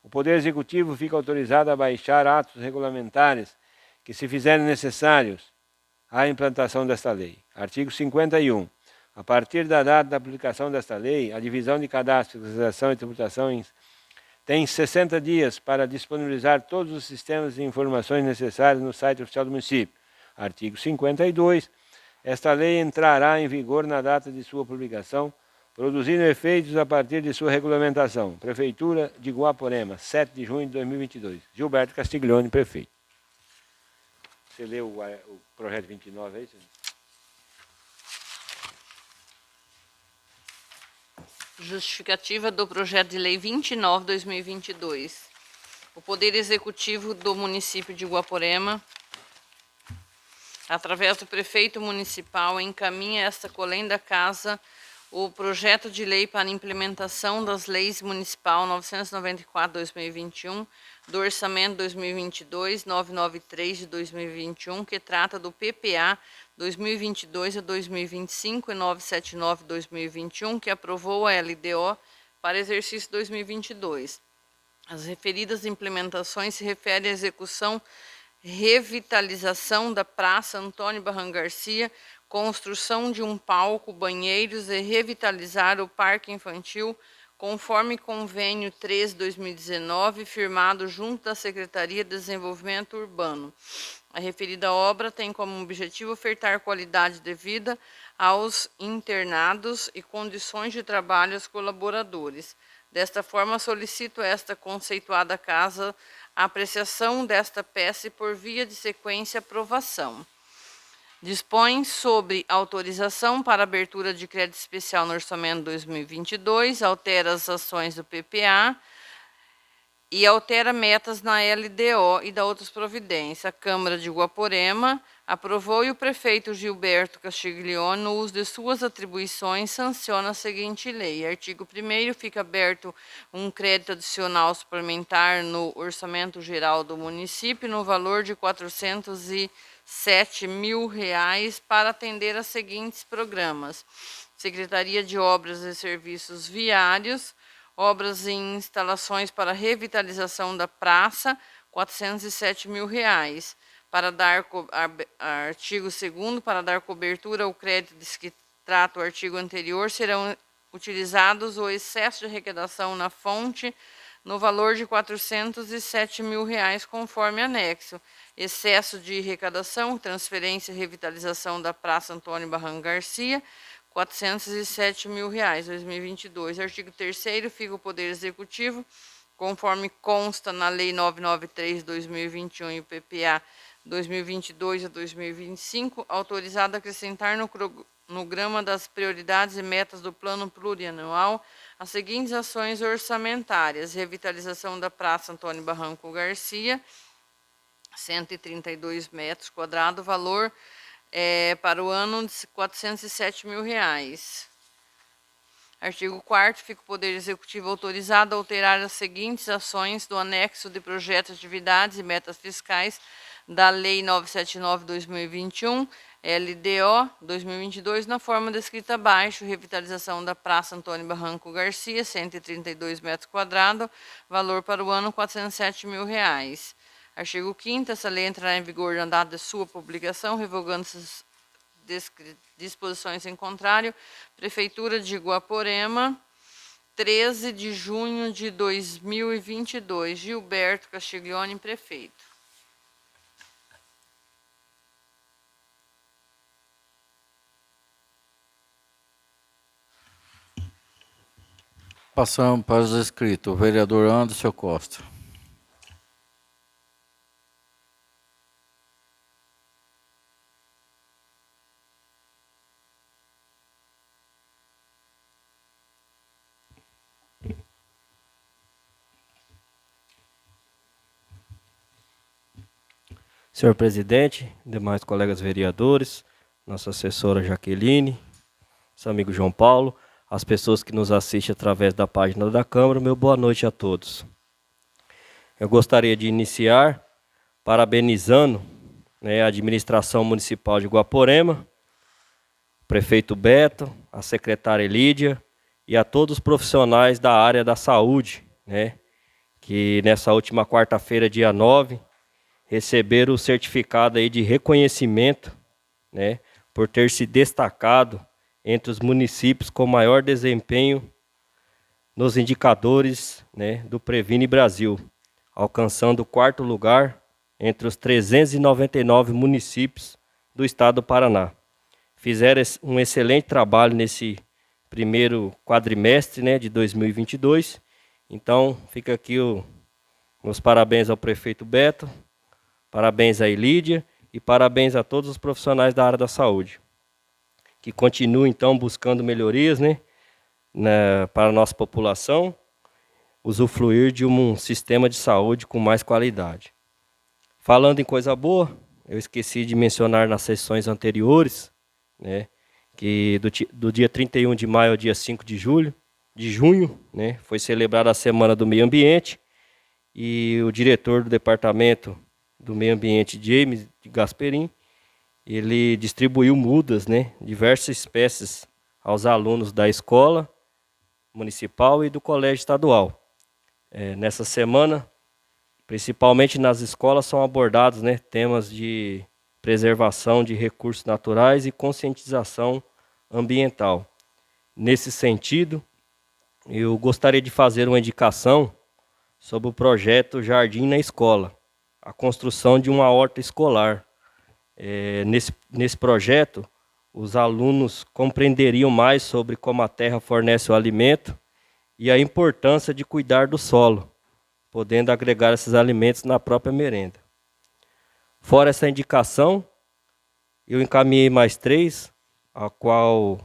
O Poder Executivo fica autorizado a baixar atos regulamentares que se fizerem necessários à implantação desta lei. Artigo 51. A partir da data da aplicação desta lei, a Divisão de Cadastro, Fiscalização e Tributação tem 60 dias para disponibilizar todos os sistemas de informações necessários no site oficial do município. Artigo 52. Esta lei entrará em vigor na data de sua publicação, produzindo efeitos a partir de sua regulamentação. Prefeitura de Guaporema, 7 de junho de 2022. Gilberto Castiglione, prefeito. Você leu o projeto 29 aí? Justificativa do projeto de lei 29/2022. O Poder Executivo do município de Guaporema, através do prefeito municipal, encaminha esta colenda casa o projeto de lei para implementação das leis municipal 994/2021, do orçamento 2022, 993 de 2021, que trata do PPA 2022 a 2025 e 979 de 2021, que aprovou a LDO para exercício 2022. As referidas implementações se referem à execução revitalização da Praça Antônio Barran Garcia, construção de um palco, banheiros e revitalizar o Parque Infantil, conforme convênio 3/2019, firmado junto da Secretaria de Desenvolvimento Urbano. A referida obra tem como objetivo ofertar qualidade de vida aos internados e condições de trabalho aos colaboradores. Desta forma, solicito esta conceituada casa a apreciação desta peça e, por via de sequência, aprovação. Dispõe sobre autorização para abertura de crédito especial no orçamento 2022, altera as ações do PPA e altera metas na LDO e dá outras providências. A Câmara de Guaporema aprovou e o prefeito Gilberto Castiglione, no uso de suas atribuições, sanciona a seguinte lei. Artigo 1º, fica aberto um crédito adicional suplementar no orçamento geral do município no valor de R$ 407 mil para atender a seguintes programas: Secretaria de Obras e Serviços Viários, obras e instalações para revitalização da praça, R$ 407 mil. Para dar, artigo 2º, para dar cobertura ao crédito de que trata o artigo anterior, serão utilizados o excesso de arrecadação na fonte no valor de R$ 407 mil, conforme anexo. Excesso de arrecadação, transferência e revitalização da Praça Antônio Barran Garcia, R$ 407 mil, 2022. Artigo 3º, fica o Poder Executivo, conforme consta na Lei 993 de 2021 e o PPA 2022 a 2025, autorizado a acrescentar no cronograma das prioridades e metas do Plano Plurianual as seguintes ações orçamentárias: revitalização da Praça Antônio Barranco Garcia, 132 metros quadrados, valor para o ano de R$ 407 mil. Artigo 4º, fica o Poder Executivo autorizado a alterar as seguintes ações do anexo de projetos, atividades e metas fiscais da Lei 979/2021, LDO 2022, na forma descrita abaixo: revitalização da Praça Antônio Barranco Garcia, 132 metros quadrados, valor para o ano R$ 407 mil. Artigo 5º, essa lei entrará em vigor na data de sua publicação, revogando essas disposições em contrário. Prefeitura de Guaporema, 13 de junho de 2022. Gilberto Castiglione, prefeito. Passamos para os inscritos. O vereador Anderson Costa. Senhor presidente, demais colegas vereadores, nossa assessora Jaqueline, nosso amigo João Paulo, as pessoas que nos assistem através da página da Câmara, meu boa noite a todos. Eu gostaria de iniciar parabenizando a administração municipal de Guaporema, o prefeito Beto, a secretária Lídia e a todos os profissionais da área da saúde, que nessa última quarta-feira, dia 9, receberam o certificado aí de reconhecimento, por ter se destacado entre os municípios com maior desempenho nos indicadores do Previne Brasil, alcançando o 4º lugar entre os 399 municípios do estado do Paraná. Fizeram um excelente trabalho nesse primeiro quadrimestre de 2022, então fica aqui meus parabéns ao prefeito Beto, parabéns à Lídia e parabéns a todos os profissionais da área da saúde, que continuam então buscando melhorias para a nossa população, usufruir de um sistema de saúde com mais qualidade. Falando em coisa boa, eu esqueci de mencionar nas sessões anteriores, que do dia 31 de maio ao dia 5 de junho, foi celebrada a Semana do Meio Ambiente, e o diretor do Departamento do Meio Ambiente, James Gasperin, ele distribuiu mudas, diversas espécies aos alunos da escola municipal e do colégio estadual. Nessa semana, principalmente nas escolas, são abordados temas de preservação de recursos naturais e conscientização ambiental. Nesse sentido, eu gostaria de fazer uma indicação sobre o projeto Jardim na Escola, a construção de uma horta escolar. Nesse projeto, os alunos compreenderiam mais sobre como a terra fornece o alimento e a importância de cuidar do solo, podendo agregar esses alimentos na própria merenda. Fora essa indicação, eu encaminhei mais 3, a qual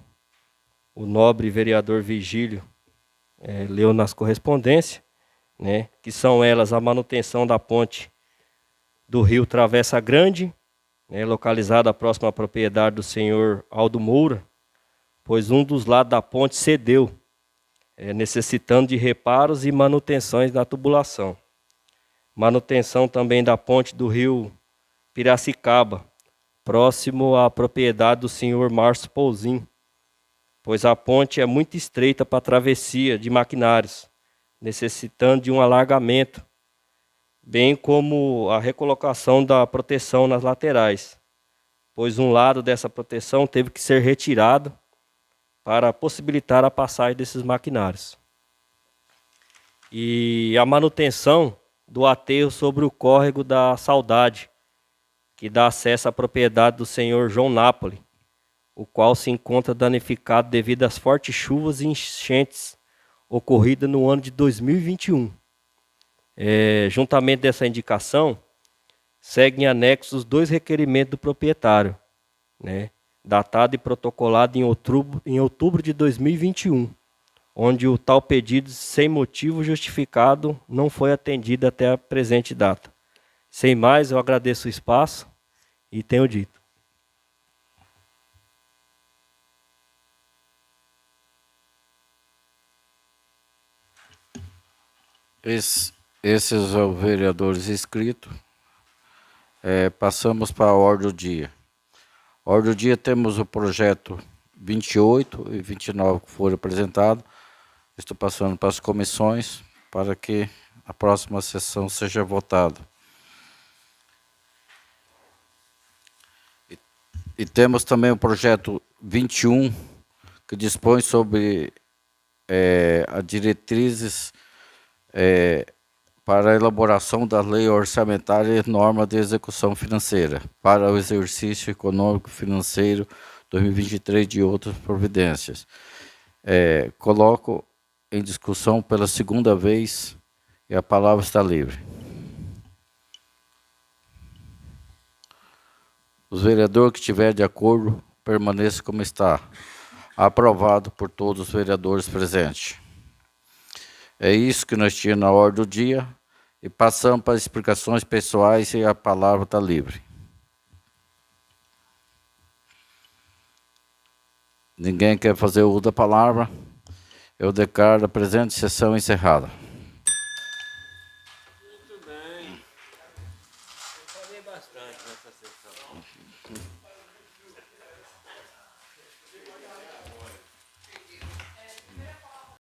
o nobre vereador Vigílio leu nas correspondências, que são elas a manutenção da ponte do rio Travessa Grande, localizada próxima à propriedade do senhor Aldo Moura, pois um dos lados da ponte cedeu, necessitando de reparos e manutenções na tubulação. Manutenção também da ponte do rio Piracicaba, próximo à propriedade do senhor Márcio Pouzin, pois a ponte é muito estreita para a travessia de maquinários, necessitando de um alargamento, bem como a recolocação da proteção nas laterais, pois um lado dessa proteção teve que ser retirado para possibilitar a passagem desses maquinários. E a manutenção do aterro sobre o córrego da Saudade, que dá acesso à propriedade do senhor João Napoli, o qual se encontra danificado devido às fortes chuvas e enchentes ocorridas no ano de 2021. Juntamente dessa indicação, seguem anexos 2 requerimentos do proprietário, datado e protocolado em outubro de 2021, onde o tal pedido sem motivo justificado não foi atendido até a presente data. Sem mais, eu agradeço o espaço e tenho dito. Esses são os vereadores inscritos. Passamos para a ordem do dia. Ordem do dia temos o projeto 28 e 29 que foram apresentados. Estou passando para as comissões para que a próxima sessão seja votada. E temos também o projeto 21, que dispõe sobre as diretrizes para a elaboração da lei orçamentária e norma de execução financeira para o exercício econômico financeiro 2023 de outras providências. Coloco em discussão pela segunda vez e a palavra está livre. Os vereadores que estiverem de acordo, permaneça como está. Aprovado por todos os vereadores presentes. É isso que nós tínhamos na ordem do dia. E passamos para as explicações pessoais e a palavra está livre. Ninguém quer fazer uso da palavra? Eu declaro a presente sessão encerrada. Muito bem. Eu falei bastante nessa sessão.